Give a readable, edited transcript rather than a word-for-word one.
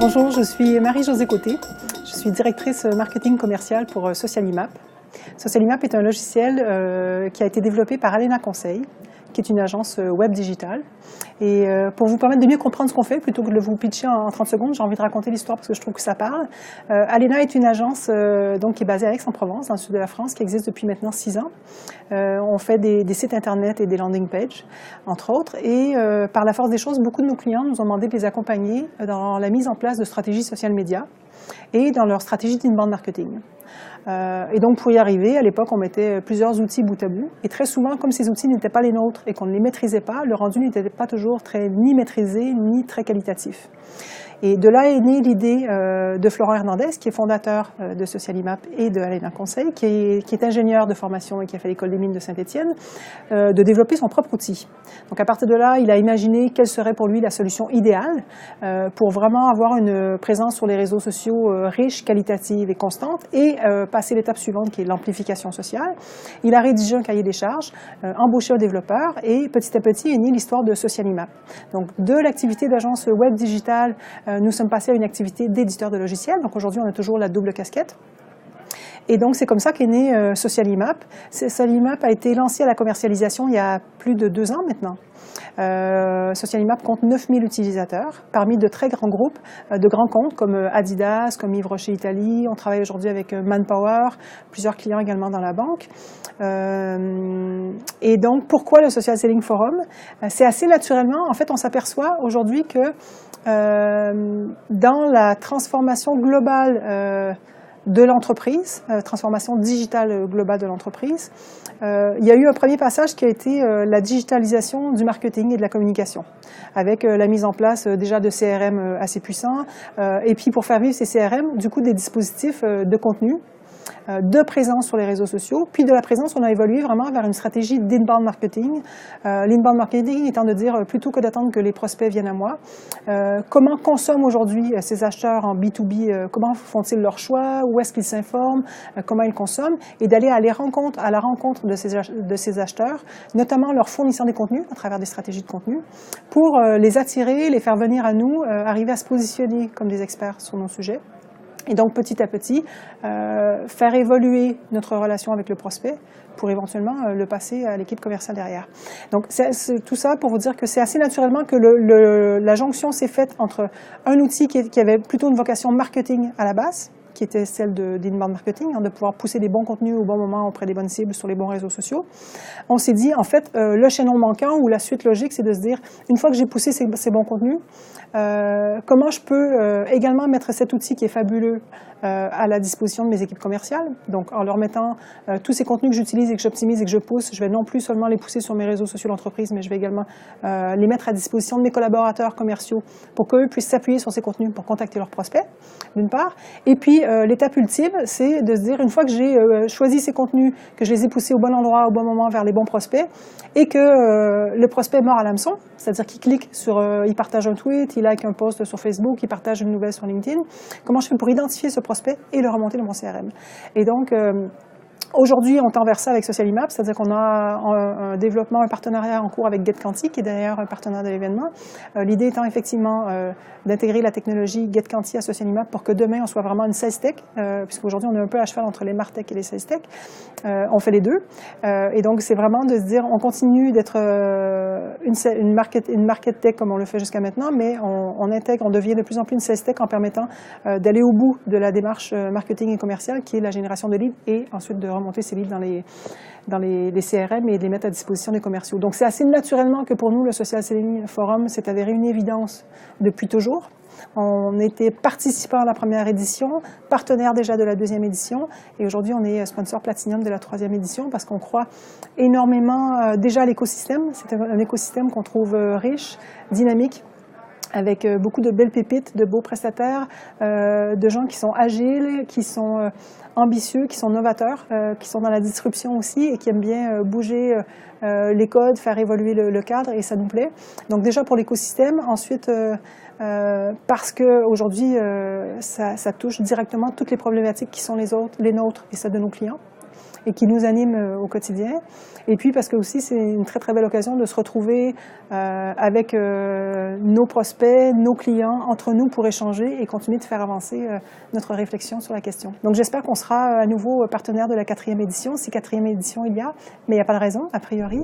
Bonjour, je suis Marie-Josée Côté. Je suis directrice marketing commercial pour Socialimap. Socialimap est un logiciel qui a été développé par Alena Conseil, qui est une agence web digitale. Et pour vous permettre de mieux comprendre ce qu'on fait, plutôt que de vous pitcher en 30 secondes, j'ai envie de raconter l'histoire parce que je trouve que ça parle. Alena est une agence donc, qui est basée à Aix-en-Provence, dans le sud de la France, qui existe depuis maintenant 6 ans. On fait des sites Internet et des landing pages, entre autres. Et par la force des choses, beaucoup de nos clients nous ont demandé de les accompagner dans la mise en place de stratégies social médias et dans leur stratégie d'inbound marketing. Et donc, pour y arriver, à l'époque, on mettait plusieurs outils bout à bout. Et très souvent, comme ces outils n'étaient pas les nôtres et qu'on ne les maîtrisait pas, le rendu n'était pas toujours ni maîtrisé, ni très qualitatif. Et de là est née l'idée de Florent Hernandez, qui est fondateur de Socialimap et de Alena Conseil, qui est ingénieur de formation et qui a fait l'école des mines de Saint-Étienne, de développer son propre outil. Donc à partir de là, il a imaginé quelle serait pour lui la solution idéale pour vraiment avoir une présence sur les réseaux sociaux riche, qualitative et constante et passer l'étape suivante qui est l'amplification sociale. Il a rédigé un cahier des charges, embauché un développeur et petit à petit est née l'histoire de Socialimap. Donc de l'activité d'agence web digitale, nous sommes passés à une activité d'éditeur de logiciels. Donc aujourd'hui, on a toujours la double casquette. Et donc, c'est comme ça qu'est né Socialimap. Socialimap a été lancé à la commercialisation il y a plus de 2 ans maintenant. Socialimap compte 9000 utilisateurs, parmi de très grands groupes, de grands comptes comme Adidas, comme Yves Rocher Italie. On travaille aujourd'hui avec Manpower, plusieurs clients également dans la banque. Et donc, pourquoi le Social Selling Forum? C'est assez naturellement, en fait, on s'aperçoit aujourd'hui que dans la transformation globale de l'entreprise, transformation digitale globale de l'entreprise, il y a eu un premier passage qui a été la digitalisation du marketing et de la communication, avec la mise en place déjà de CRM assez puissants, et puis pour faire vivre ces CRM, du coup des dispositifs de contenu, de présence sur les réseaux sociaux, puis de la présence, on a évolué vraiment vers une stratégie d'inbound marketing. L'inbound marketing étant de dire, plutôt que d'attendre que les prospects viennent à moi, comment consomment aujourd'hui ces acheteurs en B2B, comment font-ils leur choix, où est-ce qu'ils s'informent, comment ils consomment, et d'aller à la rencontre de ces acheteurs, notamment leur fournissant des contenus à travers des stratégies de contenu, pour les attirer, les faire venir à nous, arriver à se positionner comme des experts sur nos sujets. Et donc, petit à petit, faire évoluer notre relation avec le prospect pour éventuellement le passer à l'équipe commerciale derrière. Donc, c'est tout ça pour vous dire que c'est assez naturellement que la jonction s'est faite entre un outil qui avait plutôt une vocation marketing à la base, qui était celle d'inbound marketing, de pouvoir pousser des bons contenus au bon moment auprès des bonnes cibles sur les bons réseaux sociaux. On s'est dit, en fait, le chaînon manquant ou la suite logique, c'est de se dire, une fois que j'ai poussé ces bons contenus, comment je peux également mettre cet outil qui est fabuleux à la disposition de mes équipes commerciales. Donc, en leur mettant tous ces contenus que j'utilise et que j'optimise et que je pousse, je vais non plus seulement les pousser sur mes réseaux sociaux d'entreprise, mais je vais également les mettre à disposition de mes collaborateurs commerciaux pour qu'eux puissent s'appuyer sur ces contenus pour contacter leurs prospects, d'une part. Et puis, l'étape ultime, c'est de se dire, une fois que j'ai choisi ces contenus, que je les ai poussés au bon endroit, au bon moment, vers les bons prospects, et que le prospect mord à l'hameçon, c'est-à-dire qu'il clique sur, il partage un tweet, il like un post sur Facebook, il partage une nouvelle sur LinkedIn, comment je fais pour identifier ce prospect et le remonter dans mon CRM? Et donc, aujourd'hui, on tend vers ça avec Socialimap, c'est-à-dire qu'on a un développement, un partenariat en cours avec GetQuanti, qui est d'ailleurs un partenaire de l'événement. L'idée étant effectivement d'intégrer la technologie GetQuanti à Socialimap pour que demain, on soit vraiment une sales tech, puisqu'aujourd'hui, on est un peu à cheval entre les martech et les sales tech. On fait les deux. Et donc, c'est vraiment de se dire, on continue d'être une market tech comme on le fait jusqu'à maintenant, mais on intègre, on devient de plus en plus une sales tech en permettant d'aller au bout de la démarche marketing et commerciale, qui est la génération de leads, et ensuite de remonter ces leads dans les CRM et de les mettre à disposition des commerciaux. Donc, c'est assez naturellement que pour nous, le Social Selling Forum s'est avéré une évidence depuis toujours. On était participant à la première édition, partenaire déjà de la deuxième édition, et aujourd'hui, on est sponsor Platinum de la troisième édition parce qu'on croit énormément déjà à l'écosystème. C'est un écosystème qu'on trouve riche, dynamique, avec beaucoup de belles pépites, de beaux prestataires, de gens qui sont agiles, qui sont ambitieux, qui sont novateurs, qui sont dans la disruption aussi et qui aiment bien bouger les codes, faire évoluer le cadre, et ça nous plaît. Donc déjà pour l'écosystème, ensuite parce qu'aujourd'hui ça touche directement toutes les problématiques qui sont les nôtres et celles de nos clients. et qui nous anime au quotidien. Et puis parce que aussi c'est une très très belle occasion de se retrouver avec nos prospects, nos clients, entre nous pour échanger et continuer de faire avancer notre réflexion sur la question. Donc j'espère qu'on sera à nouveau partenaire de la 4e édition, si 4e édition il y a, mais il n'y a pas de raison a priori.